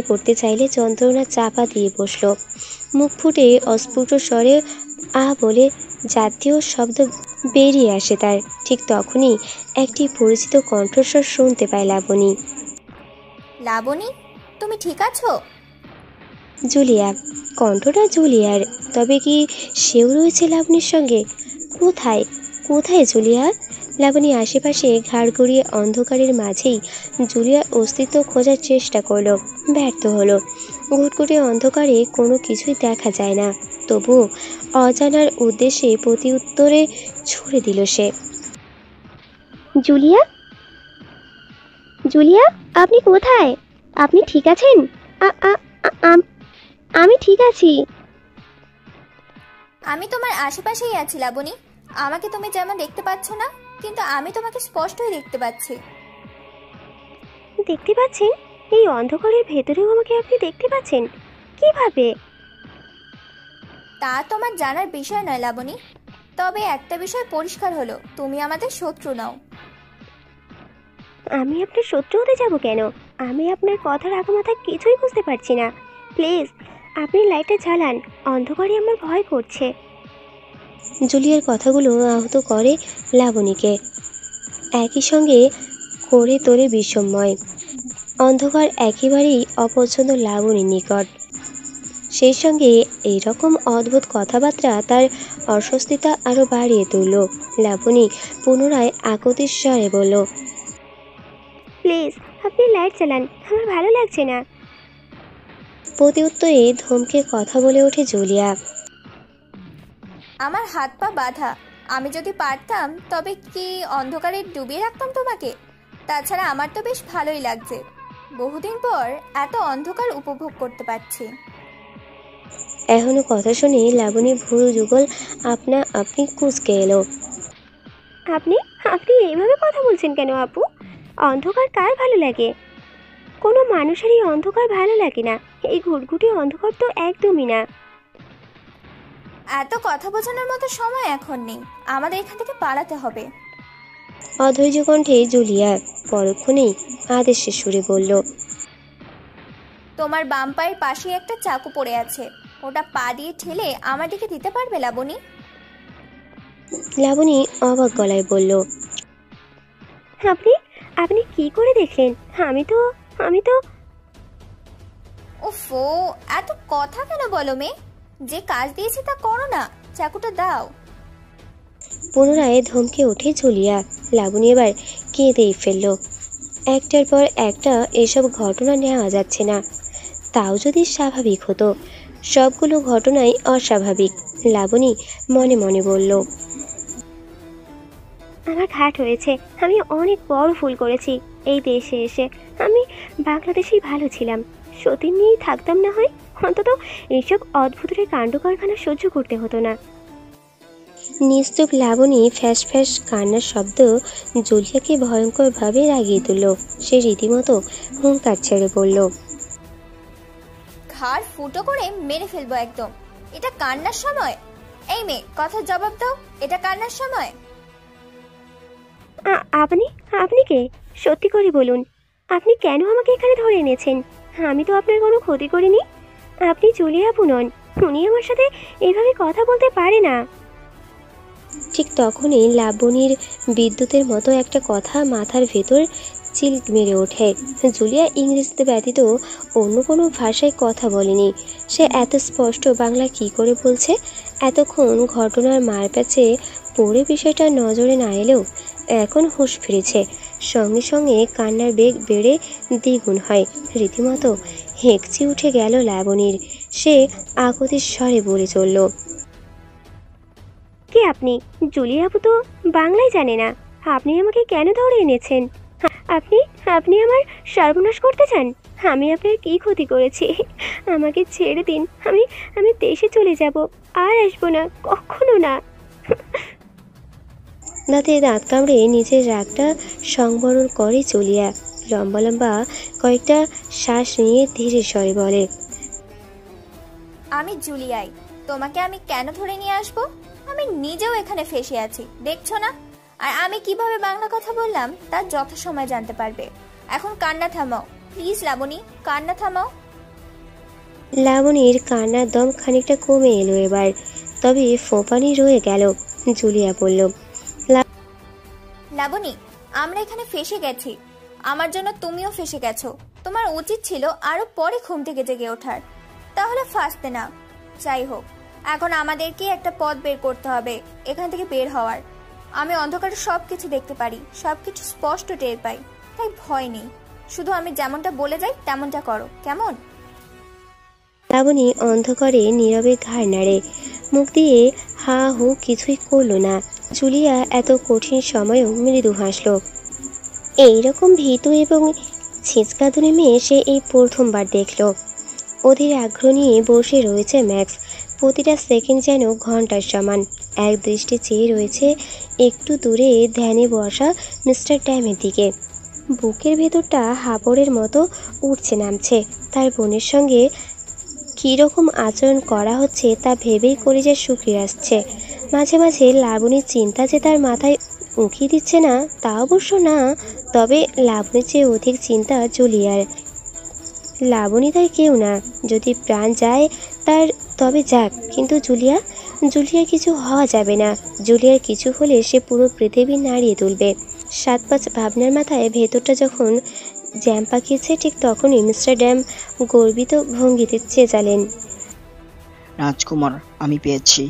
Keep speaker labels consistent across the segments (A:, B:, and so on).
A: করতে চাইলে যন্ত্রণা চাপা দিয়ে বসল। মুখ ফুটে অস্ফুট স্বরে বলে জাতীয় শব্দ বেরিয়ে আসে তার। ঠিক তখনই একটি পরিচিত কণ্ঠস্বর শুনতে পায় লাবণী।
B: লাবণী, তুমি ঠিক আছো?
A: জুলিয়া। কণ্ঠটা জুলিয়ার, তবে কি সেও রয়েছে লাবণীর সঙ্গে? কোথায় কোথায় জুলিয়া? লাবণী আশেপাশে ঘাড় ঘুরিয়ে অন্ধকারের মাঝেই জুলিয়ার অস্তিত্ব খোঁজার চেষ্টা করলো, ব্যর্থ হলো। ঘুটঘুটে অন্ধকারে কোনো কিছুই দেখা যায় না, তবু অজানার উদ্দেশ্যে প্রতি উত্তরে ছুড়ে দিল সে। জুলিয়া, জুলিয়া, আপনি কোথায়? আপনি ঠিক আছেন? আমি ঠিক আছি।
B: আমি তোমার আশেপাশেই আছি লাবণী। আমাকে তুমি যেমন দেখতে পাচ্ছ না, কিন্তু আমি তোমাকে স্পষ্টই দেখতে পাচ্ছি।
A: দেখতে পাচ্ছেন? এই অন্ধকারের ভেতরেও আমাকে আপনি দেখতে পাচ্ছেন? কিভাবে?
B: তা তোমার জানার বিষয় নয় লাবণী, তবে একটা বিষয় পরিষ্কার হলো, তুমি আমাদের শত্রু নও।
A: আমি আপনার শত্রু হতে যাব কেন? আমি আপনার কথার আগামাথা কিছুই বুঝতে পারছি না। প্লিজ আপনি লাইটটা জ্বালান, অন্ধকারে আমার ভয় করছে। জুলিয়ার কথাগুলো আহত করে লাবণীকে, একই সঙ্গে করে তোলে বিস্ময়। অন্ধকার একেবারেই অপছন্দ লাবণীর নিকট। সেই সঙ্গে এইরকম অদ্ভুত কথাবার্তা তার অস্বস্তিতা আরও বাড়িয়ে তুলল। লাবণী পুনরায় আকুতির স্বরে বলল, প্লিজ আপনি লাইট চালান, আমার ভালো লাগছে না। প্রতি উত্তরে ধমকে কথা বলে ওঠে জুলিয়া।
B: আমার হাত পা বাঁধা, আমি যদি পারতাম তবে কি অন্ধকারে ডুবিয়ে রাখতাম তোমাকে? তাছাড়া আমার তো বেশ ভালোই লাগছে, বহুদিন পর এত অন্ধকার উপভোগ করতে পারছি।
A: এখনো কথা শুনে লাবণী ভুরু যুগল আপনি কুঁচকে এলো। আপনি আপনি এইভাবে কথা বলছেন কেন আপু? অন্ধকার কার ভালো লাগে? কোনো মানুষেরই অন্ধকার ভালো লাগে না। এই ঘুটঘুটে অন্ধকার তো একদমই না।
B: এত কথা বোঝানোর মতো সময় এখন নেই, আমাদের এখান থেকে পালাতে হবে।
A: অধৈর্য কণ্ঠে জুলিয়া পরক্ষণেই আদেশের সুরে বলল,
B: তোমার বাম পায়ের পাশে একটা চাকু পড়ে আছে, ওটা পা দিয়ে ঠেলে আমার দিকে দিতে পারবে লাবণী?
A: লাবণী অবাক গলায় বলল, আপনি আপনি কি করে দেখলেন? আমি তো
B: ওফো, এত কথা কেন বলো মেয়ে? যে কাজ দিয়েছি তা করো না, চাকুটা দাও।
A: পুনরায় ধমকে ওঠে জুলিয়া। লাবণী এবার কেঁদেই ফেলল। একটার পর একটা এসব ঘটনা নেওয়া যাচ্ছে না। তাও যদি স্বাভাবিক হতো, সবগুলো ঘটনাই অস্বাভাবিক। লাবণী মনে মনে বলল, আমার ঘাট হয়েছে, আমি অনেক বড় ভুল করেছি এই দেশে এসে। আমি বাংলাদেশেই ভালো ছিলাম, সতীন নিয়েই থাকতাম না হয়, অন্তত এইসব অদ্ভুতের কাণ্ড কারখানা সহ্য করতে হতো না। নিস্তুপ লাবণী ফ্যাস ফ্যাস কান্নার শব্দ জুলিয়াকে ভয়ঙ্করভাবে রাগিয়ে তুলল। সে রীতিমতো হুঙ্কার ছেড়ে বলল,
B: ঘাড় ফুটো করে মেরে ফেলবো একদম। এটা কান্নার সময়? এই মেয়ে, কথার জবাব দাও, এটা কান্নার সময়?
A: আপনি আপনি কে? সত্যি করে বলুন, আপনি কেন আমাকে এখানে ধরে এনেছেন? আমি তো আপনার কোনো ক্ষতি করিনি। আপনি জুলিয়া আপু নন, উনি আমার সাথে এইভাবে কথা বলতে পারে না। ঠিক তখনই লাবণীর বিদ্যুতের মতো একটা কথা মাথার ভেতর চিল মেরে ওঠে। জুলিয়া ইংরেজিতে ব্যতীত অন্য কোনো ভাষায় কথা বলেনি। সে এত স্পষ্ট বাংলা কি করে বলছে? এতক্ষণ ঘটনার মারপ্যাচে পড়ে বিষয়টা নজরে না এলেও এখন হুঁশ ফিরেছে। সঙ্গে সঙ্গে কান্নার বেগ বেড়ে দ্বিগুণ হয়। রীতিমতো হেঁকচি উঠে গেল লাবণীর। সে আকুতির স্বরে বলে চলল, কে আপনি? জুলিয়া আপু তো বাংলায় জানে না। আপনি আমাকে কেন ধরে এনেছেন? আপনি আপনি আমার সর্বনাশ করতে চান? আমি আপনার কি ক্ষতি করেছি? আমাকে ছেড়ে দিন, আমি দেশে চলে যাব, আর আসবো না, কখনো না। দাঁতে দাঁত কামড়ে নিজের রাগটা সংবরণ করে চলিয়া লম্বা লম্বা কয়েকটা শ্বাস নিয়ে ধীরে স্বরে বলে,
B: আমি জুলিয়াই, তোমাকে আমি কেন ধরে নিয়ে আসবো? আমি নিজেও এখানে ফেসে আছি, দেখছো না? আর আমি কিভাবে বাংলা কথা বললাম তার যথাসময় জানতে পারবে। এখন কান্না থামাও প্লিজ লাবণী, কান্না থামাও।
A: লাবণীর কান্নার দম খানিকটা কমে এলো এবার, তবে ফোঁপানি রয়ে গেল। জুলিয়া বলল,
B: লাবণী, আমরা এখানে ফেঁসে গেছি। আমার জন্য তুমিও ফেঁসে গেছো। তোমার উচিত ছিল আরো পরে ঘুম থেকে জেগে ওঠার, তাহলে ফাঁসতে না। যাই হোক, এখন আমাদেরকে একটা পথ বের করতে হবে এখান থেকে বের হওয়ার। আমি অন্ধকারে সবকিছু দেখতে পারি, সবকিছু স্পষ্ট টের পাই, তাই ভয় নেই। শুধু আমি যেমনটা বলে যাই তেমনটা করো, কেমন?
A: লাবণী অন্ধকারে নীরবে ঘাড় নাড়ে, মুখ দিয়ে হা হু কিছুই করল না। জুলিয়া এত কঠিন সময়েও মৃদু হাসল। এইরকম ভীতু এবং ছিচকাদুনে মেয়ে সে এই প্রথমবার দেখল। অধীর আগ্রহ নিয়ে বসে রয়েছে ম্যাক্স, প্রতিটা সেকেন্ড যেন ঘন্টার সমান। এক দৃষ্টি চেয়ে রয়েছে একটু দূরে ধ্যানে বসা মিস্টার ড্যামের দিকে। বুকের ভেতরটা হাবড়ের মতো উঠছে নামছে। তার বোনের সঙ্গে কীরকম আচরণ করা হচ্ছে তা ভেবেই কলিজা শুকিয়ে আসছে। মাঝে মাঝে লাবণীর চিন্তা যে তার মাথায় উঁকি দিচ্ছে না তা অবশ্য না, তবে লাবণীর চেয়ে অধিক চিন্তা জুলিয়ার। লাবণী তার কেউ না, যদি প্রাণ যায় তার তবে যাক, কিন্তু জুলিয়ার কিছু হওয়া যাবে না। জুলিয়ার কিছু হলে সে পুরো পৃথিবী নাড়িয়ে তুলবে। 7-5 ভাবনার মাথায় ভেতরটা যখন জ্যাম পাকিয়েছে, ঠিক তখনই মিস্টার ড্যাম গর্বিত ভঙ্গিতে চেঁচালেন,
C: রাজকুমার, আমি পেয়েছি।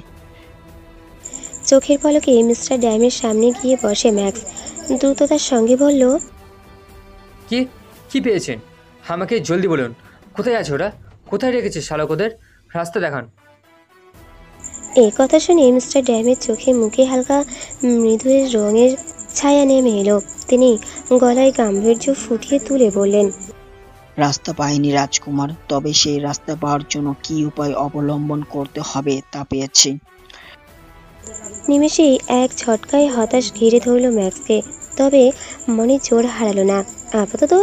A: চোখের পলকে মিস্টার ড্যামের সামনে গিয়ে বসে ম্যাক্স। দ্রুততার সঙ্গে বলল,
D: কি কি পেয়েছেন? আমাকে জলদি বলুন, কোথায় আছে ওরা? কোথায় রেখেছে শালক ওদের? রাস্তা দেখান।
A: এই কথা শুনে মিস্টার ড্যামের চোখে মুখে হালকা মৃদু রঙের ছায়া নেমে এলো। তিনি গলায় গাম্ভীর্য ফুটিয়ে তুলে বললেন,
C: রাস্তা পাইনি রাজকুমার, তবে সেই রাস্তা পাওয়ার জন্য কি উপায় অবলম্বন করতে হবে তা পেয়েছি।
A: নিমেষেই এক ঝটকায় হতাশ ঘিরে ধরল ম্যাক্সকে, তবে মনে জোর হারালো না। আপাতত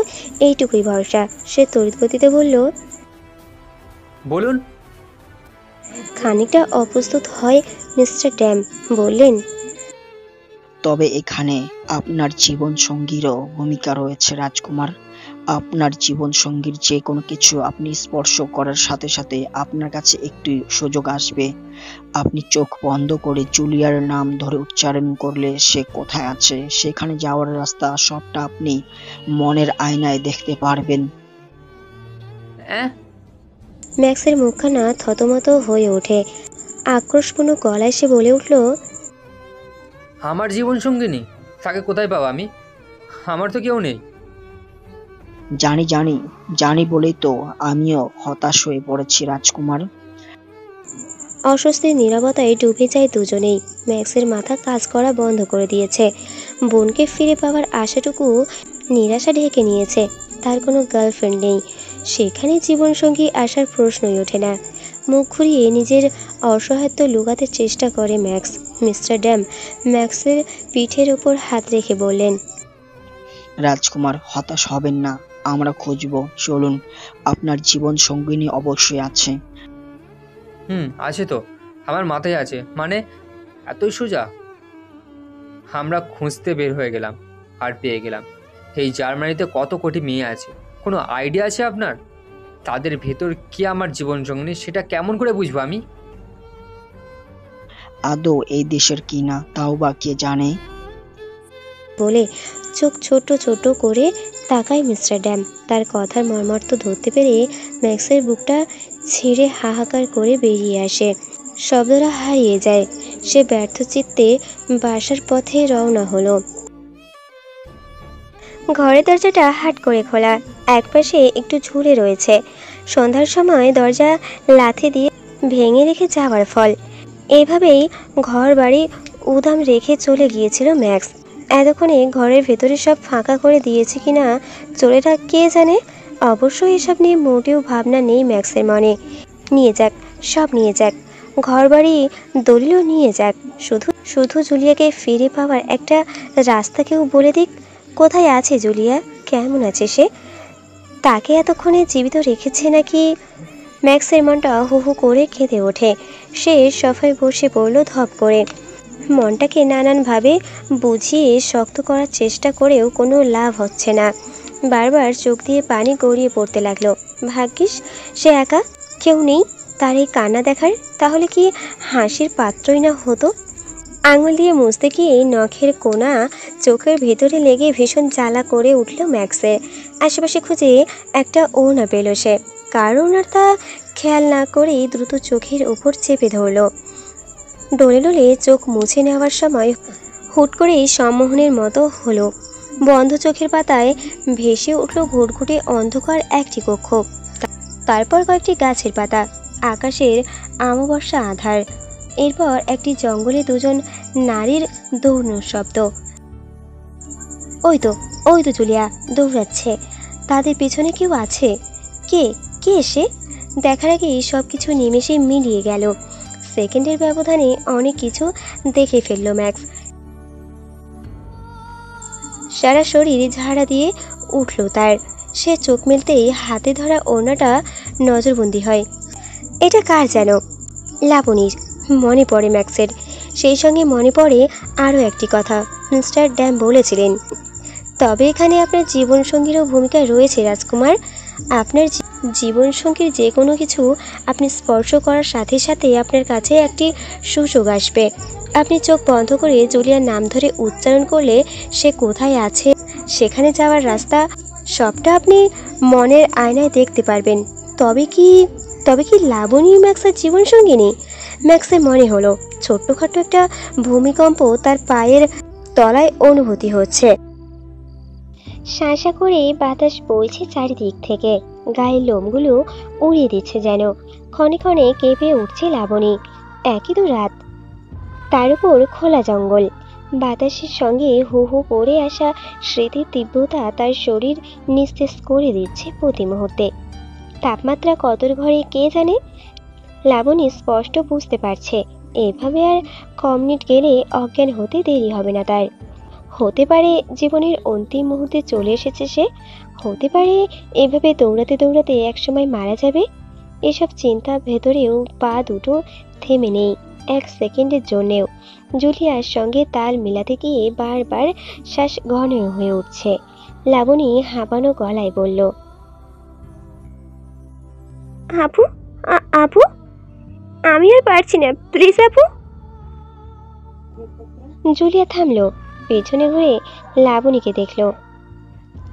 A: এইটুকুই ভরসা। সে তড়িৎ গতিতে বলল,
D: বলুন।
A: খানিকটা অপ্রস্তুত হয় মিস্টার ড্যাম, বললেন,
C: তবে এখানে আপনার জীবন সঙ্গীরও ভূমিকা রয়েছে রাজকুমার। আপনার জীবন সঙ্গীর যে কোনো কিছু আপনি স্পর্শ করার সাথে সাথে আপনার কাছে একটি সুযোগ আসবে। আপনি চোখ বন্ধ করে জুলিয়ার নাম ধরে উচ্চারণ করলে সে কোথায় আছে, সেখানে যাওয়ার রাস্তা, সবটা আপনি মনের আয়নায় দেখতে পারবেন।
A: ম্যাক্সের মুখখানা থতমত হয়ে ওঠে। আক্রোশপূর্ণ গলায় সে বলে উঠল,
D: আমার জীবন সঙ্গিনী? তাকে কোথায় পাবো আমি? আমার তো কেউ নেই।
C: জানি জানি জানি বলেই তো আমিও হতাশ হয়ে পড়েছি রাজকুমার।
A: অস্বস্তির নীরবতায় ডুবে যায় দুজনেই। ম্যাক্সের মাথা কাজ করা বন্ধ করে দিয়েছে। বোনকে ফিরে পাওয়ার আশাটুকু নিরাশা ঢেকে নিয়েছে। তার কোনো গার্লফ্রেন্ড নেই, সেখানে জীবনসঙ্গী আসার প্রশ্নই ওঠে না। মুখ ঘুরিয়ে নিজের অসহায়ত্ব লুকাতে চেষ্টা করে ম্যাক্স। মিস্টার ড্যাম ম্যাক্সের পিঠের ওপর হাত রেখে বললেন,
C: রাজকুমার, হতাশ হবেন না, আমরা খুঁজবো, চলুন। আপনার জীবন সঙ্গিনী অবশ্যই আছে।
D: আছে তো, আমার মাথায় আছে। মানে এতই সোজা? আমরা খুঁজতে বের হয়ে গেলাম আর পেয়ে গেলাম। এই জার্মানিতে কত কোটি মেয়ে আছে, কোনো আইডিয়া আছে আপনার? তাদের ভেতর কি আমার জীবন সঙ্গিনী সেটা কেমন করে বুঝবো আমি?
C: আদৌ এই দেশের কিনা তাও বা কে জানে।
A: বলে চোখ ছোট ছোট করে তাকায় মিস্টার ড্যাম। তার কথার মর্মার্থ ধরতে পেরে ম্যাক্সের বুকটা ছিঁড়ে হাহাকার করে বেরিয়ে আসে। শব্দটা হারিয়ে যায়। সে ব্যর্থ চিত্তে বাসার পথে রওনা হলো। ঘরের দরজাটা হাট করে খোলা, একপাশে একটু ঝুলে রয়েছে। সন্ধ্যার সময় দরজা লাথি দিয়ে ভেঙে রেখে যাওয়ার ফল। এইভাবেই ঘর বাড়ি উদাম রেখে চলে গিয়েছিল ম্যাক্স। এতক্ষণে ঘরের ভেতরে সব ফাঁকা করে দিয়েছে কিনা চোরেরা কে জানে। অবশ্য এসব নিয়ে মোটেও ভাবনা নেই ম্যাক্সের মনে। নিয়ে যাক, সব নিয়ে যাক, ঘর বাড়ি দলিলও নিয়ে যাক, শুধু শুধু জুলিয়াকে ফিরে পাওয়ার একটা রাস্তা কেউ বলে দিক। কোথায় আছে জুলিয়া? কেমন আছে সে? তাকে এতক্ষণে জীবিত রেখেছে নাকি? ম্যাক্সের মনটা হু হু করে কেঁদে ওঠে। সে সোফায় বসে পড়ল ধপ করে। মনটাকে নানানভাবে বুঝিয়ে শক্ত করার চেষ্টা করেও কোনো লাভ হচ্ছে না। বারবার চোখ দিয়ে পানি গড়িয়ে পড়তে লাগলো। ভাগ্যিস সে একা, কেউ নেই তার এই কান্না দেখার, তাহলে কি হাসির পাত্রই না হতো। আঙুল দিয়ে মুছতে গিয়ে নখের কোনা চোখের ভেতরে লেগে ভীষণ জ্বালা করে উঠল ম্যাক্সের। আশেপাশে খুঁজে একটা ওড়না পেল সে, কার ওড়নার তা খেয়াল না করেই দ্রুত চোখের উপর চেপে ধরল। ডলে ডলে চোখ মুছে নেওয়ার সময় হুট করেই সম্মোহনের মতো হলো। বন্ধ চোখের পাতায় ভেসে উঠল ঘুটঘুটে অন্ধকার একটি কক্ষ, তারপর কয়েকটি গাছের পাতা, আকাশের আমাবস্যা আধার, এরপর একটি জঙ্গলে দুজন নারীর দৌড়ানোর শব্দ। ওই তো জুলিয়া দৌড়াচ্ছে, তাদের পিছনে কেউ আছে। কে কে সে? দেখার আগেই সব কিছু নিমেষে মিলিয়ে গেল। সেকেন্ডের ব্যবধানে অনেক কিছু দেখে ফেলল ম্যাক্স। সারা শরীর ঝাড়া দিয়ে উঠল তার। সে চোখ মেলতেই হাতে ধরা ওড়নাটা নজরবন্দি হয়। এটা কার যেন? লাবণীর। মনে পড়ে ম্যাক্সের। সেই সঙ্গে মনে পড়ে আরও একটি কথা মিস্টার ড্যাম বলেছিলেন, তবে এখানে আপনার জীবনসঙ্গীরও ভূমিকা রয়েছে রাজকুমার। আপনার জীবনসঙ্গীর যে কোনো কিছু আপনি স্পর্শ করার সাথে সাথে আপনার কাছে একটি সুযোগ আসবে। আপনি চোখ বন্ধ করে জুলিয়ার নাম ধরে উচ্চারণ করলে সে কোথায় আছে, সেখানে যাওয়ার রাস্তা, সবটা আপনি মনের আয়নায় দেখতে পারবেন। তবে কি লাবণী ম্যাক্সের জীবনসঙ্গিনী? ম্যাক্সের মনে হলো ছোট্টখাট্ট একটা ভূমিকম্প তার পায়ের তলায় অনুভূতি হচ্ছে। শাঁসা করে বাতাস বইছে চারিদিক থেকে, গায়ের লোমগুলো উড়িয়ে দিচ্ছে যেন। ক্ষণে ক্ষণে কেঁপে উঠছে লাবণী। একই তো রাত, তার উপর খোলা জঙ্গল। বাতাসের সঙ্গে হু হু করে আসা স্মৃতির তীব্রতা তার শরীর নিস্তেজ করে দিচ্ছে প্রতি মুহূর্তে। তাপমাত্রা কতর ঘরে কে জানে। লাবণী স্পষ্ট বুঝতে পারছে এভাবে আর কম মিনিট গেলে অজ্ঞান হতে দেরি হবে না তার। হতে পারে জীবনের অন্তিম মুহূর্তে চলে এসেছে সে, হতে পারে এভাবে দৌড়াতে দৌড়াতে একসময় মারা যাবে। এসব চিন্তা ভেতরেও পা দুটো থেমে নেই এক সেকেন্ডের জন্যেও। জুলিয়ার সঙ্গে তাল মিলাতে গিয়ে বারবার শ্বাস ঘন হয়ে উঠছে। লাবণী হাঁপানো গলায় বলল, আপু আপু, আমি আর পারছি না, প্লিজ আপু। জুলিয়া থামলো, পেছনে ঘুরে লাবণীকে দেখল।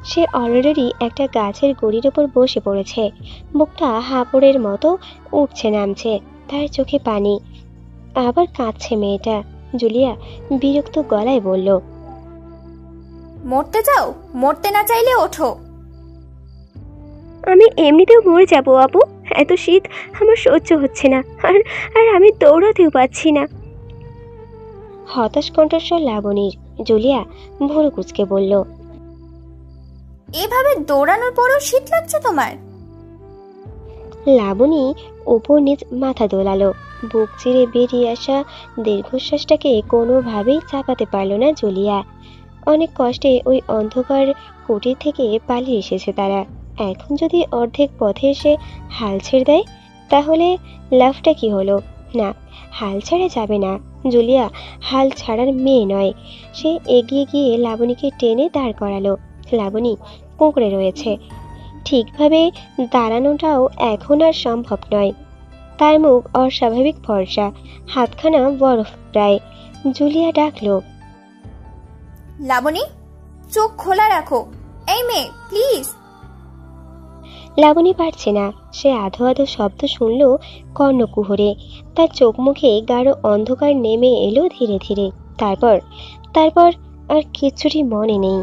A: সে অলরেডি একটা গাছের গুড়ির ওপর বসে পড়েছে, মুখটা হাঁপড়ের মতো উঠছে নামছে, তার চোখে পানি। আবার কাঁদছে মেয়েটা। জুলিয়া বিরক্ত গলায় বলল,
B: মরতে চাও? মরতে না চাইলে ওঠো।
A: আমি এমনিতেও মরে যাবো আপু, এত শীত আমার সহ্য হচ্ছে না, আর আর আমি দৌড়াতেও পাচ্ছি না। হতাশ কণ্ঠস্বর লাবণীর। জুলিয়া ভুরু কুঁচকে বলল,
B: এভাবে দৌড়ানোর পরেও শীত লাগছে তোমার?
A: লাবণী উপর নিচ মাথা দোলালো। বুক চিরে বেরিয়ে আসা দীর্ঘশ্বাসটাকে কোনোভাবেই চাপাতে পারল না জুলিয়া। অনেক কষ্টে ওই অন্ধকার কুটির থেকে পালিয়ে এসেছে তারা। এখন যদি অর্ধেক পথে এসে হাল ছেড়ে দেয়, তাহলে লাভটা কি হলো? না, হাল ছাড়া যাবে না। জুলিয়া হাল ছাড়ার মেয়ে নয়। সে এগিয়ে গিয়ে লাবণীকে টেনে দাঁড় করালো। লাবণী কুঁকড়ে রয়েছে, ঠিকভাবে দাঁড়ানোটাও এখন আর সম্ভব নয়। তার মুখ অস্বাভাবিক ফর্সা, হাতখানা বরফ প্রায়। জুলিয়া ডাকলো,
B: লাবণী, চোখ খোলা রাখো। এই মেয়ে, প্লিজ।
A: লাবণী পারছে না। সে আধো আধো শব্দ শুনল কর্ণকুহরে। তার চোখ মুখে গাঢ় অন্ধকার নেমে এলো ধীরে ধীরে। তারপর আর কিচ্ছুটি মনে নেই।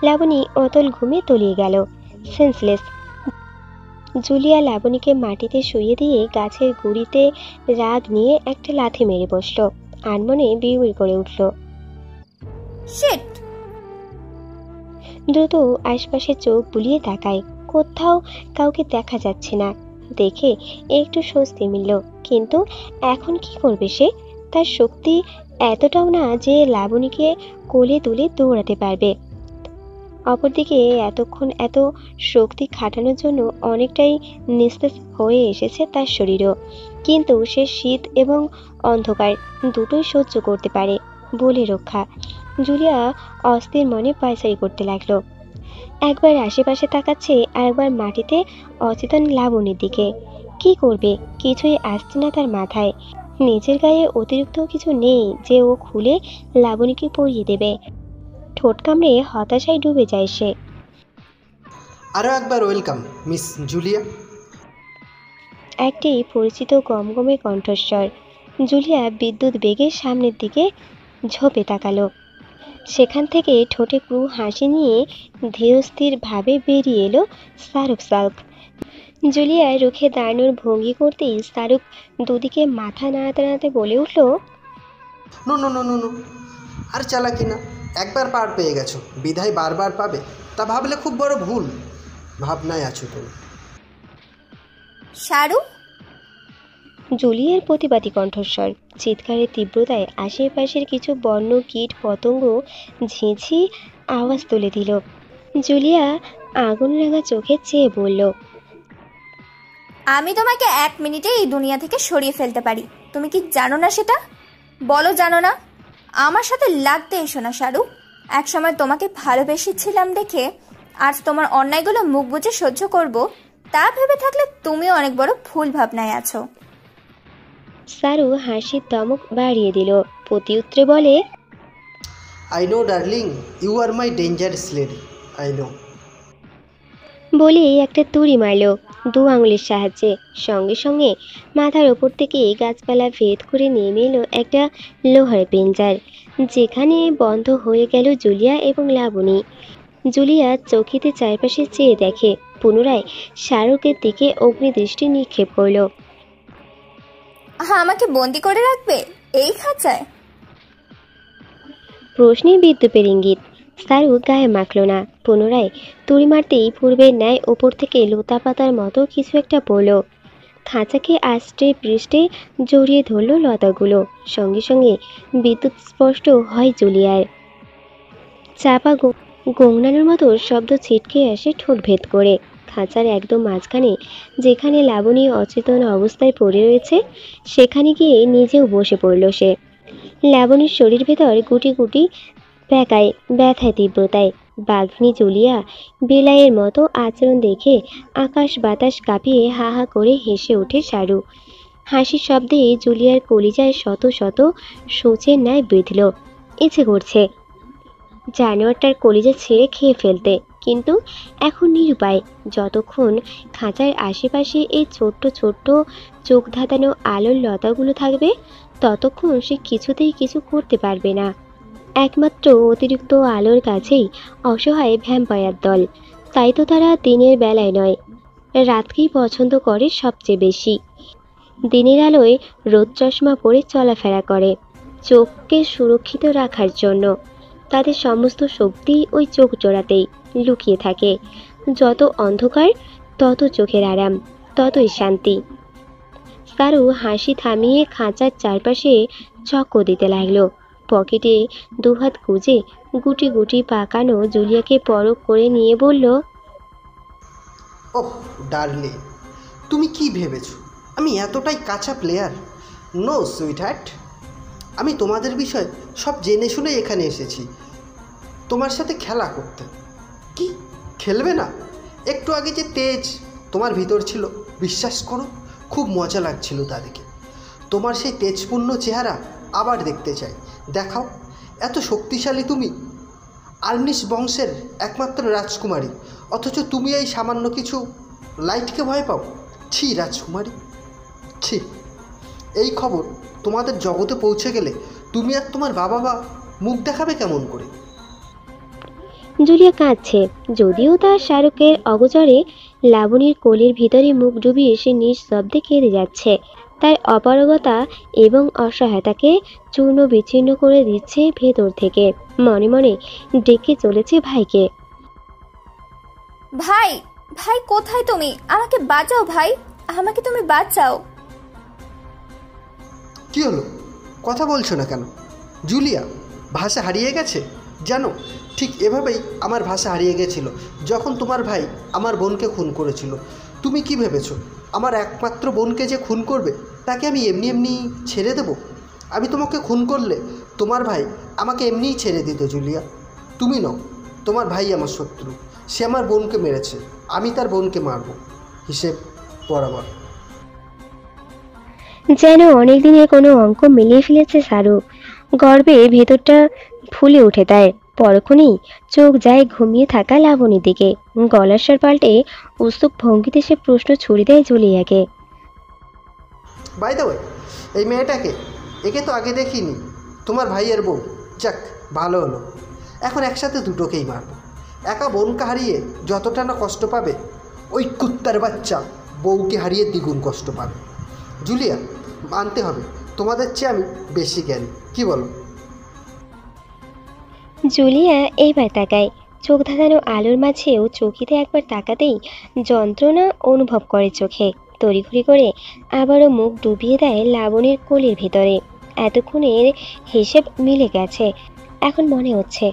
A: লাবণী অতল ঘুমে তলিয়ে গেল, সেন্সলেস। জুলিয়া লাবণীকে মাটিতে শুইয়ে দিয়ে গাছের গুড়িতে রাগ নিয়ে একটা লাথি মেরে বসলো। আনমনে বিড়বিড় করে উঠল,
B: শিট।
A: দ্রুত আশপাশে চোখ বুলিয়ে তাকায়, কোথাও কাউকে দেখা যাচ্ছে না। দেখে একটু স্বস্তি মিলল, কিন্তু এখন কি করবে সে? তার শক্তি এতটাও না যে লাবণীকে কোলে তুলে দৌড়াতে পারবে। অপরদিকে এতক্ষণ এত শক্তি খাটানোর জন্য অনেকটাই নিস্তেজ হয়ে এসেছে তার শরীরও। কিন্তু সে শীত এবং অন্ধকার দুটোই সহ্য করতে পারে বলে রক্ষা। জুলিয়া অস্থির মনে পায়চারি করতে লাগলো। একবার আশেপাশে তাকাচ্ছে আর একবার মাটিতে অচেতন লাবণীর দিকে। কি করবে কিছুই আসছে না তার মাথায়। নিজের গায়ে অতিরিক্ত কিছু নেই যে ও খুলে লাবণীকে পরিয়ে দেবে। ঠোঁট কামড়ে হতাশায় ডুবে যায় সে।
E: আরও একবার ওয়েলকাম মিস জুলিয়া।
A: একটি পরিচিত গমগমে কণ্ঠস্বর। জুলিয়া বিদ্যুৎ বেগে সামনের দিকে ঝোপে তাকালো। সেখান থেকে ঠোঁটে ক্রু হাসি নিয়ে ধীরস্থিরভাবে বেরিয়ে এলো শাহরুখ সাল্ক। জুলিয়া রুখে দাঁড়ানোর ভঙ্গি করতেই শাহরুখ দুদিকে মাথা নাড়াতে নাড়াতে বলে উঠল,
E: no no no no no, আর চালাকি না। একবার পার পেয়ে গেছো, বিধায় বারবার পাবে তা ভাবলে খুব বড় ভুল ভাবনায় আছো তুমি।
B: শাহরুখ,
A: জুলিয়ার প্রতিবাদী কণ্ঠস্বর চিৎকারের তীব্রতায় আশেপাশের কিছু বন্য কীট পতঙ্গ ঝিঁঝি আওয়াজ তুলে দিল। জুলিয়া আগুন রাঙা চোখে চেয়ে বলল,
B: আমি তোমাকে 1 মিনিটে এই দুনিয়া থেকে সরিয়ে ফেলতে পারি। তুমি কি জানো না সেটা? বলো জানো না? আমার সাথে লাগতে এসো না শাহরুখ। একসময় তোমাকে ভালোবেসেছিলাম দেখে আজ তোমার অন্যায়গুলো মুখ বুজে সহ্য করব, তা ভেবে থাকলে তুমিও অনেক বড় ভুল ভাবনায় আছো।
A: সারু হাসির দমক বাড়িয়ে দিল। প্রতিউত্তরে বলে,
E: I know darling, you are my dangerous lady, I know.
A: বলেই একটা তুড়ি মারল 2 আঙুলের সাহায্যে। সঙ্গে সঙ্গে মাথার ওপর থেকে গাছপালা ভেদ করে নেমে এলো একটা লোহার পেঞ্জার, যেখানে বন্ধ হয়ে গেল জুলিয়া এবং লাবণী। জুলিয়া চকিতে চারপাশে চেয়ে দেখে, পুনরায় শাহরুখের দিকে অগ্নিদৃষ্টি নিক্ষেপ করল।
B: আমাকে বন্দি করে রাখবে এই খাঁচায়?
A: প্রশ্নে বিদ্যুপের ইঙ্গিত। শাহরুখ গায়ে মাখল না। পুনরায় তুড়ি মারতেই পূর্বের ন্যায় ওপর থেকে লতা পাতার মতো কিছু একটা পড়ল। খাঁচাকে আষ্টে পৃষ্ঠে জড়িয়ে ধরল লতাগুলো। সঙ্গে সঙ্গে বিদ্যুৎ স্পষ্ট হয় জুলিয়ার। চাপা গোংনানোর মতো শব্দ ছিটকে আসে ঠোঁট ভেদ করে। খাঁচার একদম মাঝখানে, যেখানে লাবণী অচেতন অবস্থায় পড়ে রয়েছে, সেখানে গিয়ে নিজেও বসে পড়ল সে। লাবণীর শরীর ভেতর গুটি গুটি প্যাকায় ব্যথায় তীব্রতায়। বাঘিনী জুলিয়া বেলাইয়ের মতো আচরণ দেখে আকাশ বাতাস কাঁপিয়ে হা হা করে হেসে ওঠে শাহরু। হাসির শব্দে জুলিয়ার কলিজায় শত শত সূচের ন্যায় বিঁধল। ইচ্ছে করছে জানোয়ারটার কলিজা ছিঁড়ে খেয়ে ফেলতে, কিন্তু এখন নিরুপায়। যতক্ষণ খাঁচার আশেপাশে এই ছোট্ট ছোট্ট চোখ ধাঁধানো আলোর লতাগুলো থাকবে, ততক্ষণ সে কিছুতেই কিছু করতে পারবে না। একমাত্র অতিরিক্ত আলোর কাছেই অসহায় ভ্যাম্পায়ার দল। তাই তো তারা দিনের বেলায় নয়, রাতকেই পছন্দ করে সবচেয়ে বেশি। দিনের আলোয় রোদ চশমা পরে চলাফেরা করে চোখকে সুরক্ষিত রাখার জন্য। তাদের সমস্ত শক্তি ওই চোখ জোড়াতেই লুকিয়ে থাকে। যত অন্ধকার তত চোখের আরাম, ততই শান্তি। সারু হাসি থামিয়ে খাঁচার চারপাশে চক্কর দিতে লাগলো। পকেটে 2 হাত গুজে গুটি গুটি পাকানো জুলিয়াকে পরখ করে নিয়ে বলল,
E: ওহ ডার্লিং, তুমি কি ভেবেছো আমি এতটাই কাঁচা প্লেয়ার? নো সুইট হার্ট, আমি তোমাদের বিষয় সব জেনে শুনে এখানে এসেছি তোমার সাথে খেলা করতে। কি খেলবে না? একটু আগে যে তেজ তোমার ভিতর ছিল, বিশ্বাস করো খুব মজা লাগছিল তা দেখে। তোমার সেই তেজপূর্ণ চেহারা আবার দেখতে চাই। দেখাও, এত শক্তিশালী তুমি, আর্নিশ বংশের একমাত্র রাজকুমারী, অথচ তুমি এই সামান্য কিছু লাইটকে ভয় পাও। ছি রাজকুমারী, ছি। এই খবর তোমাদের জগতে পৌঁছে গেলে তুমি আর তোমার বাবা মুখ দেখাবে কেমন করে?
A: জুলিয়া কাঁদছে, যদিও তার শাহরুখের অগোচরে লাবণীর কোলের ভিতরে মুখ ডুবিয়ে সে নিঃশব্দে কেঁদে যাচ্ছে। তার অপারগতা এবং অসহায়তাকে চূর্ণ বিচ্ছিন্ন করে দিচ্ছে ভেতর থেকে। মনে মনে ডেকে চলেছে ভাইকে।
B: ভাই, ভাই কোথায় তুমি? আমাকে বাঁচাও ভাই, আমাকে তুমি বাঁচাও।
E: কি হলো, কথা বলছো না কেন? জুলিয়া ভাষা হারিয়ে গেছে? জানো, ঠিক এভাবেই আমার ভাষা হারিয়ে গেছিল যখন তোমার ভাই আমার বোনকে খুন করেছিল। তুমি কি ভেবেছো আমার একমাত্র বোনকে যে খুন করবে তাকে আমি এমনি এমনি ছেড়ে দেব? আমি তোমাকে খুন করলে তোমার ভাই আমাকে এমনিই ছেড়ে দিত জুলিয়া। তুমি নও, তোমার ভাই আমার শত্রু। সে আমার বোনকে মেরেছে, আমি তার বোনকে মারব, হিসেব বরাবর।
A: যেন অনেক দিনের কোনো অঙ্ক মিলিয়ে ফেলেছে সারু। গর্বে ভেতরটা ফুলে উঠে দেয়। পরক্ষণেই চোখ যায় ঘুমিয়ে থাকা লাবণীর দিকে। গলার স্বর পাল্টে উৎসুক ভঙ্গিতে সে প্রশ্ন ছুড়ে দেয় জুলিয়াকে।
E: বাই দ্য ওয়ে, এই মেয়েটাকে, একে তো আগে দেখিনি। তোমার ভাইয়ের বউ? যাক, ভালো হলো। এখন একসাথে দুটোকেই মারবো। একা বোনকে হারিয়ে যতটা না কষ্ট পাবে, ওই কুত্তার বাচ্চা বউকে হারিয়ে দ্বিগুণ কষ্ট পাবে। জুলিয়া, মানতে হবে তোমাদের চেয়ে আমি বেশি জ্ঞানী, কি বলো?
A: জুলিয়া এইবার তাকায়। চোখ ধাঁধানো আলোর মাঝেও চকিতে একবার তাকাতেই যন্ত্রণা অনুভব করে চোখে। তড়িঘড়ি করে আবারও মুখ ডুবিয়ে দেয় লাবণীর কোলের ভিতরে। এতক্ষণের হিসেব মিলে গেছে। এখন মনে হচ্ছে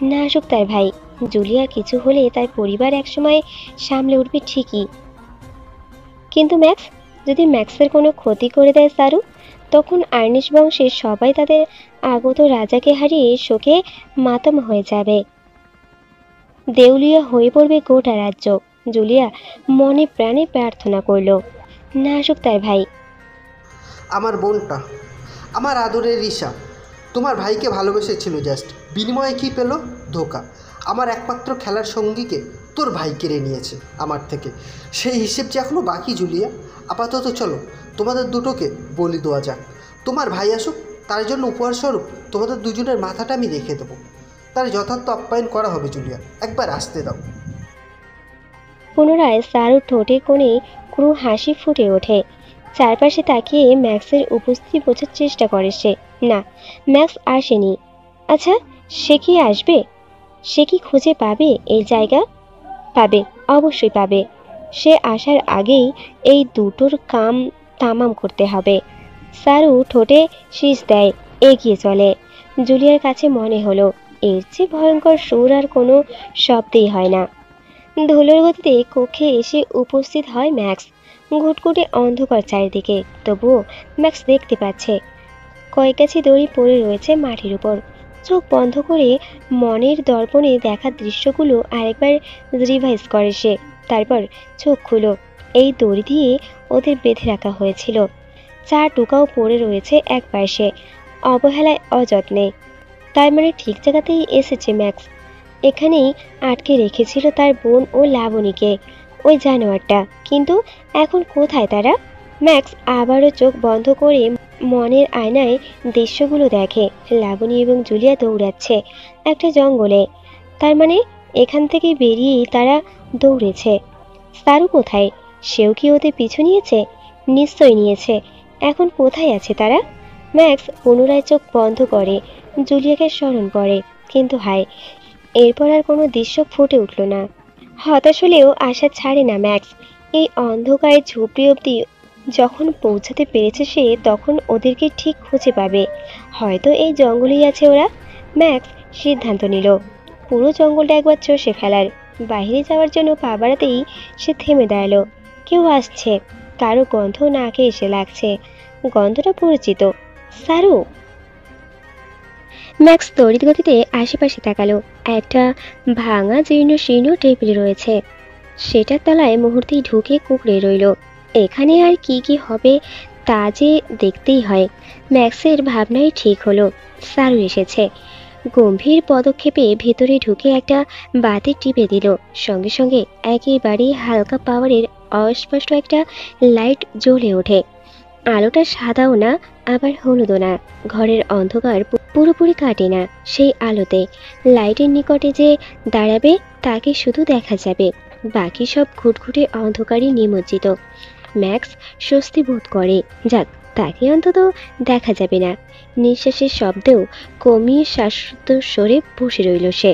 A: না আসুক তার ভাই। জুলিয়া কিছু হলে তার পরিবার একসময় সামলে উঠবে ঠিকই, কিন্তু ম্যাক্স, যদি ম্যাক্সের কোনো ক্ষতি করে দেয় সারু, তখন আর্নিশ বংশের সবাই তাদের আগত রাজাকে হারিয়ে শোকে মাতাম হয়ে যাবে। দেউলিয়া হয়ে পড়বে গোটা রাজ্য। জুলিয়া মনে প্রাণে প্রার্থনা করল না আসুক তার ভাই।
E: আমার বোনটা, আমার আদরের রিশা, তোমার ভাইকে ভালোবেসেছিল, জাস্ট বিনিময়ে কী পেল? ধোকা। আমার একমাত্র খেলার সঙ্গীকে তোর ভাই কেড়ে নিয়েছে আমার থেকে। সেই হিসেব যে এখনও বাকি জুলিয়া। আপাতত চলো তোমাদের দুটোকে বলি দেওয়া যাক। তোমার ভাই আসুক, তার জন্য উপহারস্বরূপ তোমাদের দুজনের মাথাটা আমি রেখে দেবো। তার যথার্থ আপ্যায়ন করা হবে জুলিয়া, একবার আসতে দাও।
A: পুনরায় সারুর ঠোঁটের কোণে ক্রু হাসি ফুটে ওঠে। চারপাশে তাকিয়ে ম্যাক্সের উপস্থিতি বোঝার চেষ্টা করে সে। না, ম্যাক্স আসেনি। আচ্ছা, সে কি আসবে? সে কি খুঁজে পাবে এই জায়গা? পাবে, অবশ্যই পাবে। সে আসার আগেই এই দুটোর কাম তামাম করতে হবে। সারু ঠোঁটে শীষ দেয়, এগিয়ে চলে। জুলিয়ার কাছে মনে হলো এর চেয়ে ভয়ঙ্কর সুর আর কোনো শব্দেই হয় না। ধুলোর গতিতে কক্ষে এসে উপস্থিত হয় ম্যাক্স। ঘুটঘুটে অন্ধকার চারিদিকে, তবুও ম্যাক্স দেখতে পাচ্ছে কয়েকগাছি দড়ি পড়ে রয়েছে মাটির উপর। চোখ বন্ধ করে মনের দর্পণে দেখা দৃশ্যগুলো আরেকবার রিভাইজ করে সে। তারপর চোখ খুলো। এই দড়ি দিয়ে ওদের বেঁধে রাখা হয়েছিল। চার টোকাও পড়ে রয়েছে এক পাশে, অবহেলায় অযত্নে। তার মানে ঠিক জায়গাতেই এসেছে ম্যাক্স। এখানেই আটকে রেখেছিল তার বোন ও লাবণীকে, ওই জানোয়ারটা। কিন্তু এখন কোথায় তারা? ম্যাক্স আবারও চোখ বন্ধ করে মনের আয়নায় দৃশ্যগুলো দেখে। লাবণী এবং জুলিয়া দৌড়াচ্ছে একটা জঙ্গলে। তার মানে এখান থেকে বেরিয়েই তারা দৌড়েছে। সারু কোথায়? সেও কি ওদের পিছু নিয়েছে? নিশ্চয়ই নিয়েছে। এখন কোথায় আছে তারা? ম্যাক্স পুনরায় চোখ বন্ধ করে জুলিয়াকে স্মরণ করে, কিন্তু হায়, এরপর আর কোনো দৃশ্য ফুটে উঠল না। হতাশ হলেও আশা ছাড়ে না ম্যাক্স। এই অন্ধকারের ঝুপড়ি অবধি যখন পৌঁছাতে পেরেছে সে, তখন ওদেরকে ঠিক খুঁজে পাবে। হয়তো এই জঙ্গলেই আছে ওরা। ম্যাক্স সিদ্ধান্ত নিল পুরো জঙ্গলটা একবার চষে ফেলার। বাইরে যাওয়ার জন্য পা বাড়াতেই সে থেমে দাঁড়ালো। কেউ আসছে, কারো গন্ধ নাকে এসে লাগছে। গন্ধটা পরিচিত। সারু। ম্যাক্স তড়িৎ গতিতে আশেপাশে তাকালো। একটা ভাঙা জীর্ণ শীর্ণ টেবিল রয়েছে, সেটার তলায় মুহূর্তেই ঢুকে কুঁকড়ে রইল। এখানে আর কি কি হবে তা যে দেখতেই হয়। ম্যাক্সের ভাবনাই ঠিক হলো। সারু এসেছে। গম্ভীর পদক্ষেপে ভেতরে ঢুকে একটা বাতি টিপে দিল। সঙ্গে সঙ্গে একেবারে হালকা পাওয়ারের অস্পষ্ট একটা লাইট জ্বলে ওঠে। আলোটা সাদাও না, আবার হলুদও না। ঘরের অন্ধকার পুরোপুরি কাটে না সেই আলোতে। লাইটের নিকটে যে দাঁড়াবে তাকে শুধু দেখা যাবে, বাকি সব ঘুটঘুটে অন্ধকারে নিমজ্জিত। ম্যাক্স স্বস্তি বোধ করে, যাক, তাকে অন্তত দেখা যাবে না। নিঃশ্বাসের শব্দেও কমিয়ে শ্বাসরুদ্ধ স্বরে বসে রইল সে।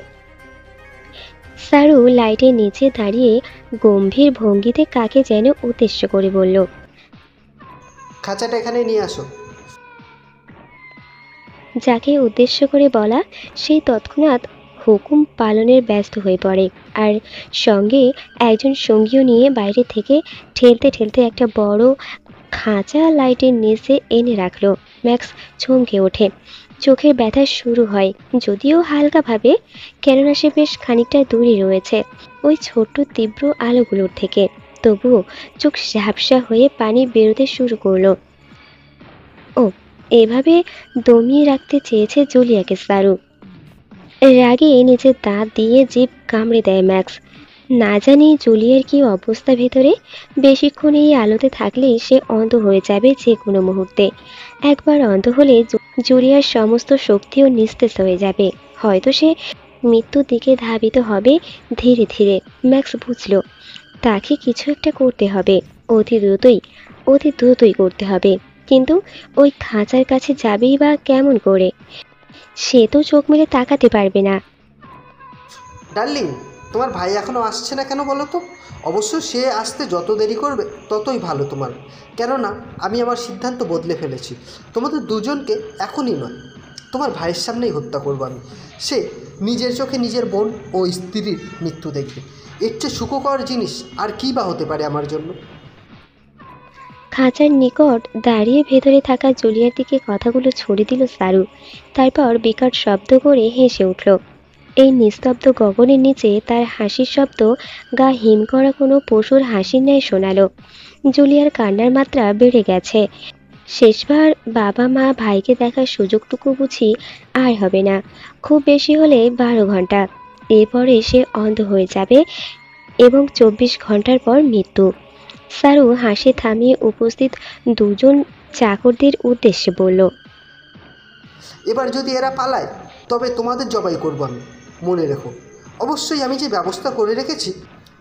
A: সারু লাইটের নিচে দাঁড়িয়ে গম্ভীর ভঙ্গিতে কাকে যেন উদ্দেশ্য করে বলল,
E: খাঁচাটা এখানে নিয়ে আসো।
A: যাকে উদ্দেশ্য করে বলা সেই তৎক্ষণাৎ হুকুম পালনের ব্যস্ত হয়ে পড়ে, আর সঙ্গে একজন সঙ্গীও নিয়ে বাইরে থেকে ঠেলতে ঠেলতে একটা বড় খাঁচা লাইটের নিচে এনে রাখলো। ম্যাক্স চমকে ওঠে। চোখের ব্যথা শুরু হয়, যদিও হালকাভাবে, কেননা সে বেশ খানিকটা দূরে রয়েছে ওই ছোট্ট তীব্র আলোগুলোর থেকে। তবুও চোখ ঝাপসা হয়ে পানি বেরোতে শুরু করলো। ও এভাবে দমিয়ে রাখতে চেয়েছে জুলিয়াকে সারু। রাগে নিজের দাঁত দিয়ে জিভ কামড়ে দেয় ম্যাক্স। না জানি জুলিয়ার কি অবস্থা ভেতরে। বেশিক্ষণ এই আলোতে থাকলে সে অন্ধ হয়ে যাবে যে কোনো মুহূর্তে। একবার অন্ধ হলে জুলিয়ার সমস্ত শক্তিও নিস্তেজ হয়ে যাবে। হয়তো সে মৃত্যুর দিকে ধাবিত হবে ধীরে ধীরে। ম্যাক্স বুঝল তাকে কিছু একটা করতে হবে, অতি দ্রুতই করতে হবে। কিন্তু ওই খাঁচার কাছে যাবেই বা কেমন করে? সে তো চোখ মেলে তাকাতে পারবে না।
E: ডার্লিং, তোমার ভাই এখনও আসছে না কেন বলো তো? অবশ্য সে আসতে যত দেরি করবে ততই ভালো তোমার। কেননা আমি আমার সিদ্ধান্ত বদলে ফেলেছি। তোমাদের দুজনকে এখনই নয়, তোমার ভাইয়ের সামনেই হত্যা করবো আমি। সে নিজের চোখে নিজের বোন ও স্ত্রীর মৃত্যু দেখবে। এর চেয়ে সুখকর জিনিস আর কী বা হতে পারে আমার জন্য?
A: খাঁচার নিকট দাঁড়িয়ে ভেতরে থাকা জুলিয়ার দিকে কথাগুলো ছড়ে দিল সারু। তারপর বিকট শব্দ করে হেসে উঠল। এই নিস্তব্ধ গগনের নিচে তার হাসির শব্দ গা হিম করা কোনো পশুর হাসির ন্যায় শোনালো। জুলিয়ার কান্নার মাত্রা বেড়ে গেছে। শেষবার বাবা মা ভাইকে দেখার সুযোগটুকু বুঝি আর হবে না। খুব বেশি হলে 12 ঘন্টা। এরপরে সে অন্ধ হয়ে যাবে এবং 24 ঘন্টার পর মৃত্যু। সারু হাসি থামিয়ে উপস্থিত দুজন চাকরদের উদ্দেশ্যে বলল,
E: এবার যদি এরা পালায় তবে তোমাদের জবাই করবো আমি, মনে রেখো। অবশ্যই আমি যে ব্যবস্থা করে রেখেছি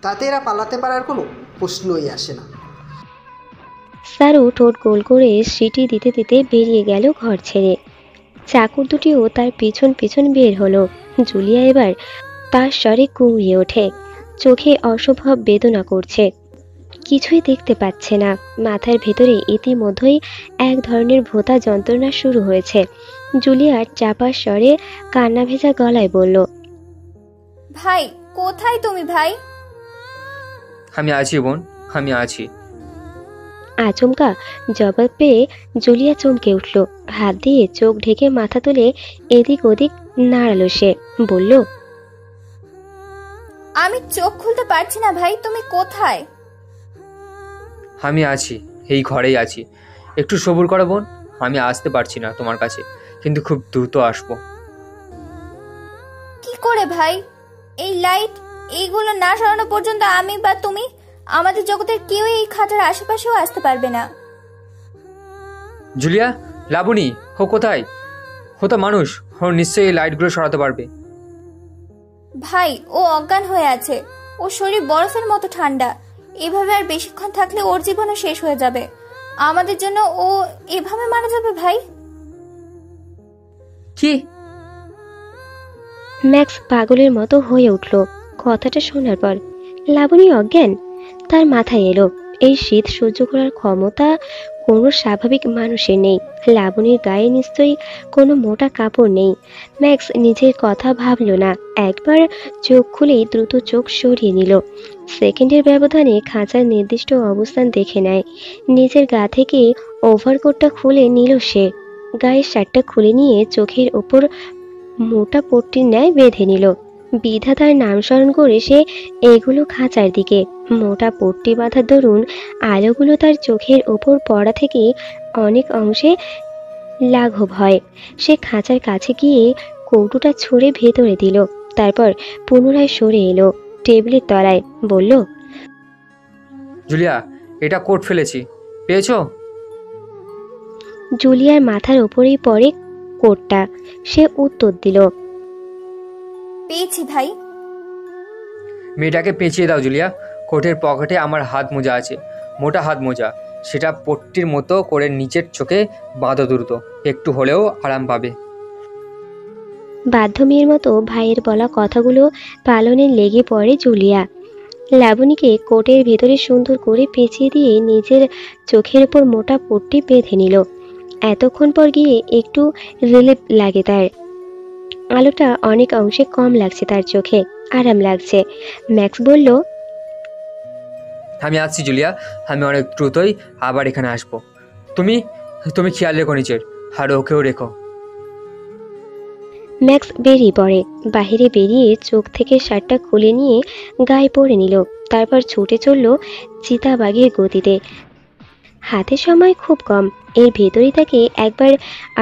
E: তাতে এরা পালাতে পারার কোনো প্রশ্নই আসে না।
A: সারু ঠোঁট গোল করে সিটি দিতে দিতে বেরিয়ে গেল ঘর ছেড়ে। চাকর দুটিও তার পিছন পিছন বের হলো। জুলিয়া এবার তার স্বরে কুঁড়িয়ে ওঠে। চোখে অসম্ভব বেদনা করছে, কিছুই দেখতে পাচ্ছে না। মাথার ভেতরে ইতিমধ্যেই এক ধরনের ভোঁতা যন্ত্রণা শুরু হয়েছে। জুলিয়ার চাপা স্বরে কান্না ভেজা গলায় বলল,
B: ভাই, কোথায় তুমি ভাই?
D: আমি আছি বোন, আমি আছি।
A: আচমকা জবাব পেয়ে জুলিয়া চমকে উঠল। হাত দিয়ে চোখ ঢেকে মাথা তুলে এদিক ওদিক নাড়ালো। সে বলল,
B: আমি চোখ খুলতে পারছি না ভাই, তুমি কোথায়?
D: আমি আছি, এই ঘরেই আছি। একটু সবুর করো বোন, আমি আসতে পারছি না তোমার কাছে, কিন্তু খুব দ্রুত আসবো।
B: কি করে ভাই? এই লাইট এইগুলো না সরানো পর্যন্ত আমি বা তুমি, আমাদের জগতের কেউ এই খাঁচার আশেপাশেও আসতে পারবে না।
D: জুলিয়া, লাবণী, ও কোথায়? ও তো মানুষ, ও নিশ্চয়ই এই লাইটগুলো সরাতে পারবে।
B: ভাই, ও অজ্ঞান হয়ে আছে। ও শরীর বরফের মতো ঠান্ডা। এভাবে আর বেশিক্ষণ থাকলে ওর জীবনও শেষ হয়ে যাবে। আমাদের জন্য ও এভাবে মারা যাবে ভাই?
D: কি?
A: ম্যাক্স পাগলের মতো হয়ে উঠল কথাটা শোনার পর। লাবণী অজ্ঞান? তার মাথায় এলো এই শীত সহ্য করার ক্ষমতা কোনো স্বাভাবিক মানুষের নেই। লাবণীর গায়ে নিশ্চয়ই কোনো মোটা কাপড় নেই। ম্যাক্স নিজের কথা ভাবল না। একবার চোখ খুলেই দ্রুত চোখ সরিয়ে নিল। সেকেন্ডের ব্যবধানে খাঁচার নির্দিষ্ট অবস্থান দেখে নেয়। নিজের গা থেকে ওভারকোটটা খুলে নিল সে। গায়ের শার্টটা খুলে নিয়ে চোখের ওপর মোটা পট্টির ন্যায় বেঁধে নিল। বিধাতার নাম স্মরণ করে সে এগুলো খাঁচার দিকে। মোটা পট্টি বাঁধার দরুন আলোগুলো তার চোখের ওপর পড়া থেকে অনেক অংশে লাঘব হয়। সে খাঁচার কাছে গিয়ে কৌটোটা ছুঁড়ে ভেতরে দিল। তারপর পুনরায় সরে এলো টেবিলের তলায়। বলল,
D: জুলিয়া, এটা কোট ফেলেছি, পেয়েছো?
A: জুলিয়ার মাথার ওপরেই পড়ে কোটটা। সে উত্তর দিল,
B: পেয়েছি ভাই।
D: মেয়েটাকে পেঁচিয়ে দাও জুলিয়া। কোটের পকেটে আমার হাত মোজা আছে, মোটা হাত মোজা। সেটা পট্টির মতো করে নিচের চোখে বাঁধো দ্রুত, একটু হলেও আরাম পাবে।
A: বাধ্য মেয়ের মতো ভাইয়ের বলা কথাগুলো পালনে লেগে পড়ে জুলিয়া। লাবণীকে কোটের ভেতরে সুন্দর করে পেঁচিয়ে দিয়ে নিজের চোখের উপর মোটা পট্টি বেঁধে নিল। এতক্ষণ পর গিয়ে একটু রিলিফ লাগে তার। আলোটা অনেক অংশে কম লাগছে তার চোখে, আরাম লাগছে। ম্যাক্স বলল,
D: আমি আসছি জুলিয়া, আমি অনেক দ্রুতই আবার এখানে আসবো। তুমি তুমি খেয়াল রেখো নিজের, আর ওকেও রেখো।
A: ম্যাক্স বেরিয়ে পড়ে। বাহিরে বেরিয়ে চোখ থেকে শার্টটা খুলে নিয়ে গায়ে পরে নিল। তারপর ছুটে চলল চিতাবাঘের গতিতে। হাতে সময় খুব কম। এর ভেতরেই তাকে একবার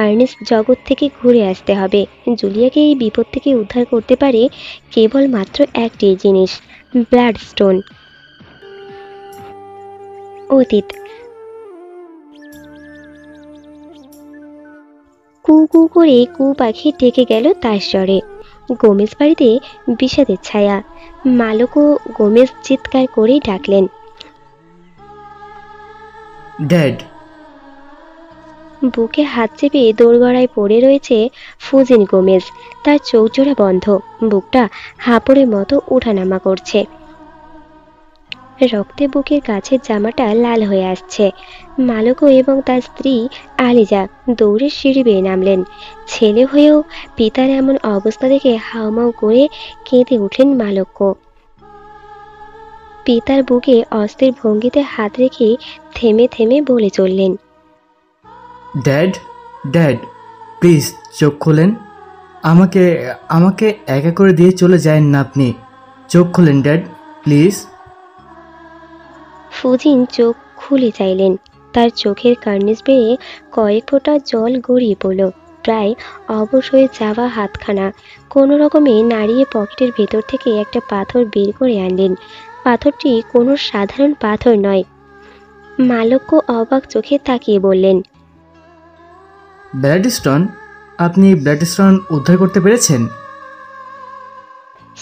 A: আর্নেস্ট জগৎ থেকে ঘুরে আসতে হবে। জুলিয়াকে এই বিপদ থেকে উদ্ধার করতে পারে কেবলমাত্র একটি জিনিস, ব্লাড স্টোন। অতীত। কু কু করে কু পাখি ডেকে গেল তার স্বরে। গোমেজ বাড়িতে বিষাদের ছায়া। মালকো গোমেজ চিৎকার করে ডাকলেন,
F: ড্যাড।
A: বুকে হাত চেপে দোরগড়ায় পড়ে রয়েছে ফুজিন গোমেজ। তার চোখ জোড়া বন্ধ, বুকটা হাঁপড়ের মতো ওঠানামা করছে। রক্তে বুকের কাছের জামাটা লাল হয়ে আসছে। মালকো এবং তার স্ত্রী আলিজা দৌড়ে সিঁড়ি বেয়ে নামলেন। ছেলে হয়েও পিতার এমন অবস্থা দেখে হাউমাউ করে কেঁদে উঠলেন মালকো। পিতার বুকে অস্থির ভঙ্গিতে হাত রেখে থেমে থেমে বলে চললেন,
F: ড্যাড, ড্যাড, প্লিজ চোখ খোলেন। আমাকে আমাকে একা করে দিয়ে চলে যায়েন না আপনি। চোখ খোলেন ড্যাড, প্লিজ।
A: ফুজিন চোখ খুলে চাইলেন। তার চোখের কার্নিশ বেয়ে কয়েক ফোঁটা জল গড়িয়ে পড়ল। প্রায় অবশ হয়ে যাওয়া হাতখানা কোনো রকমে নাড়িয়ে পকেটের ভেতর থেকে একটা পাথর বের করে আনলেন। পাথরটি কোনো সাধারণ পাথর নয়। মালক্য অবাক চোখে তাকিয়ে বললেন,
F: ব্লাড স্টোন? আপনি ব্লাড স্টোন উদ্ধার করতে পেরেছেন?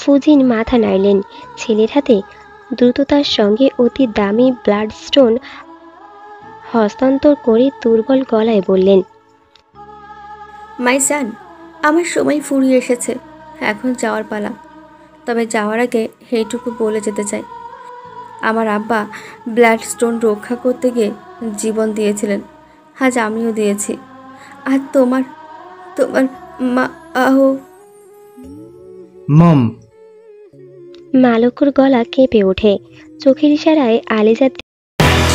A: ফুজিন মাথা নাড়লেন। ছেলের হাতে দ্রুততার সঙ্গে অতি দামি ব্লাড স্টোন হস্তান্তর করে দুর্বল গলায় বললেন,
G: মাই সান, আমার সময় ফুরিয়ে এসেছে। এখন যাওয়ার পালা। তবে যাওয়ার আগে এইটুকু বলে যেতে চাই, আমার আব্বা ব্লাড স্টোন রক্ষা করতে গিয়ে জীবন দিয়েছিলেন। আজ আমিও দিয়েছি। আর তোমার তোমার মা আহো।
F: মম।
A: মালকর গলা কেঁপে ওঠে। চোখের ইশারায় Aliza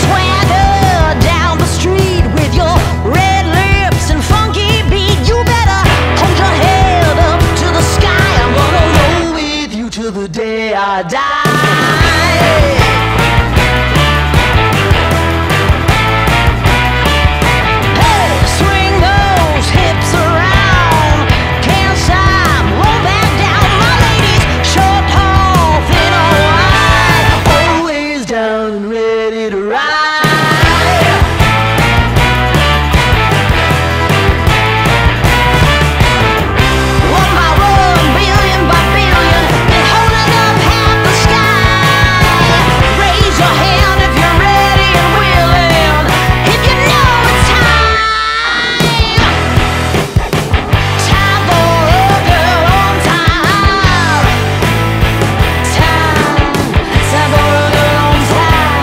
H: Swagger down the street with your red lips and funky beat. You better hold your head up to the sky. I'm gonna roll with you till the day I die. Hey, swing those hips around. Can't stop, roll back down. My ladies, short, tall, thin or wide, always down and ready to ride. One by one, billion by billion, been holding up half the sky. Raise your hand if you're ready and willing, if you know it's time. Time for a girl on time. Time for a girl on time.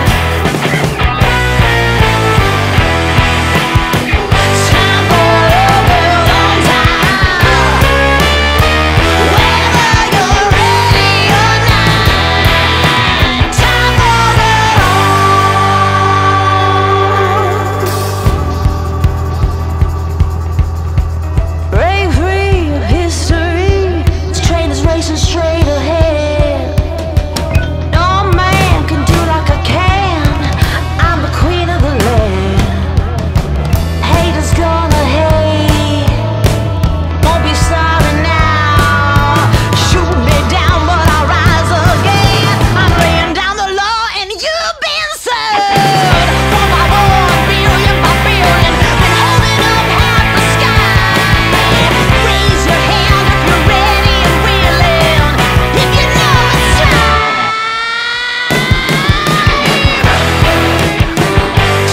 H: Time for a girl on time. Whether you're ready or not, time for a break free of history. This train is racing straight ahead. No man can do like I can. I'm the queen of the land. Haters gonna hate. Won't be sorry now. Shoot me down, but I'll rise again. I'm laying down the law, and you've been served. One by one, billion by billion, been holding up half the sky. Raise your hand if you're ready and willing, if you know it's time.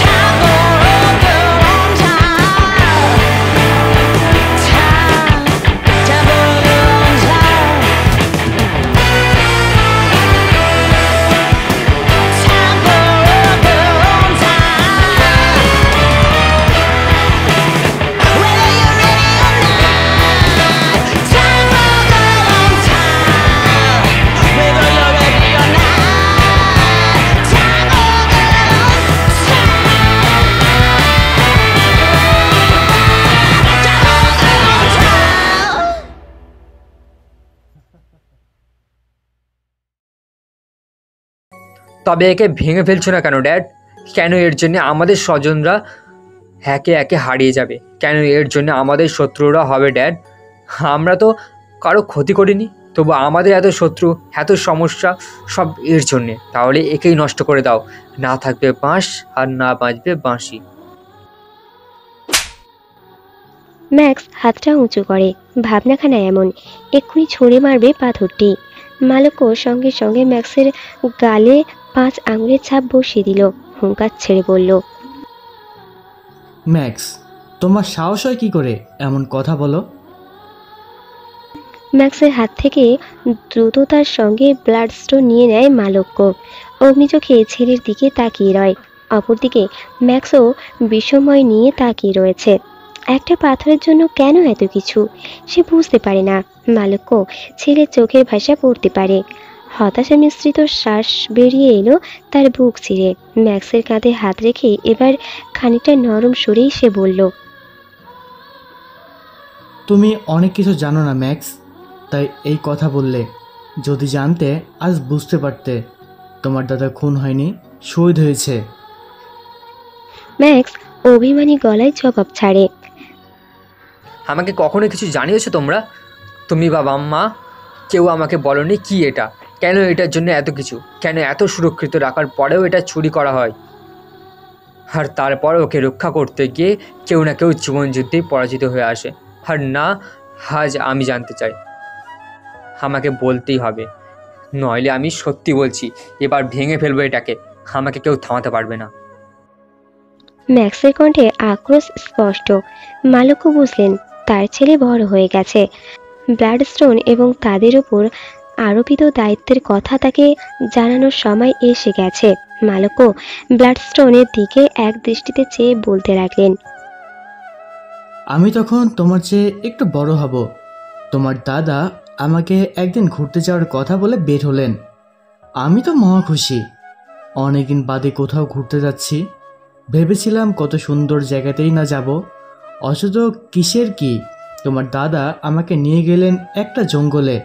H: Time for a girl on time. Time for a girl on time. Time for a girl on time. Whether you're ready or not, time for a girl on time. Whether you're ready or not, time for a girl on time.
D: তবে একে ভেঙে ফেলছো না কেন dad? কেন এর জন্য আমাদের স্বজনরা একে একে হারিয়ে যাবে? কেন এর জন্য আমাদের শত্রুরা হবে ড্যাড? আমরা তো কারো ক্ষতি করিনি, তবু আমাদের এত শত্রু, এত সমস্যা, সব এর জন্যে। তাহলে একেই নষ্ট করে দাও, না থাকবে বাঁশ আর না বাঁচবে বাঁশি।
A: ম্যাক্স হাতটা উঁচু করে, ভাবনাখানা এমন এক্ষুনি ছুঁড়ে মারবে পাথরটি। মালক্য সঙ্গে সঙ্গে ম্যাক্সের গালে 5 আঙুলের ছাপ বসিয়ে দিল। হুঙ্কার ছেড়ে বলল,
F: ম্যাক্স, তোমার সাহস হয় কি করে এমন কথা বলো?
A: ম্যাক্সের হাত থেকে দ্রুততার সঙ্গে ব্লাড স্টোন নিয়ে নেয় মালক্য। অগ্নিচোখে ছেলের দিকে তাকিয়ে রয়। অপরদিকে ম্যাক্সও বিষময় নিয়ে তাকিয়ে রয়েছে। একটা পাথরের জন্য কেন এত কিছু সে বুঝতে পারে না। মালক্য ছেলের চোখের ভাষা পড়তে পারে। হতাশা মিশ্রিত শ্বাস বেরিয়ে এলো তার বুক চিরে। ম্যাক্সের কাঁধে হাত রেখে এবার খানিকটা নরম সুরেই সে বলল,
F: তুমি অনেক কিছু জানো না ম্যাক্স, তাই এই কথা বললে। যদি জানতে আজ বুঝতে পারতে তোমার দাদা খুন হয়নি, শহীদ হয়েছে।
A: ম্যাক্স অভিমানী গলায় জবাব ছাড়ে,
D: আমাকে কখনো কিছু জানিয়েছো তোমরা? তুমি বা মা কেউ আমাকে বলনি কি এটা, কেন এটার জন্য এত কিছু, কেন এত সুরক্ষিত রাখার পরেও এটা চুরি করা হয়? আর তারপর ওকে রক্ষা করতে গিয়ে কেউ না কেউ জীবনযুদ্ধেই পরাজিত হয়ে আসে। আর না, আজ আমি জানতে চাই, আমাকে বলতেই হবে, নইলে আমি সত্যি বলছি এবার ভেঙে ফেলবো এটাকে। আমাকে কেউ থামাতে পারবে না।
A: ম্যাক্সের কণ্ঠে আক্রোশ স্পষ্ট। মালক্য বুঝলেন তার ছেলে বড় হয়ে গেছে। ব্লাডস্টোন এবং তাদের উপর আরোপিত দায়িত্বের কথা তাকে জানানোর সময় এসে গেছে। মালক্য ব্লাডস্টোনের দিকে এক দৃষ্টিতে চেয়ে বলতে লাগলেন,
F: আমি তখন তোমার চেয়ে একটু বড় হব। তোমার দাদা আমাকে একদিন ঘুরতে যাওয়ার কথা বলে বের হলেন। আমি তো মহা খুশি। অনেকদিন বাদে কোথাও ঘুরতে যাচ্ছি। ভেবেছিলাম কত সুন্দর জায়গাতেই না যাব, অথচ কিসের কি, তোমার দাদা আমাকে নিয়ে গেলেন একটা জঙ্গলে।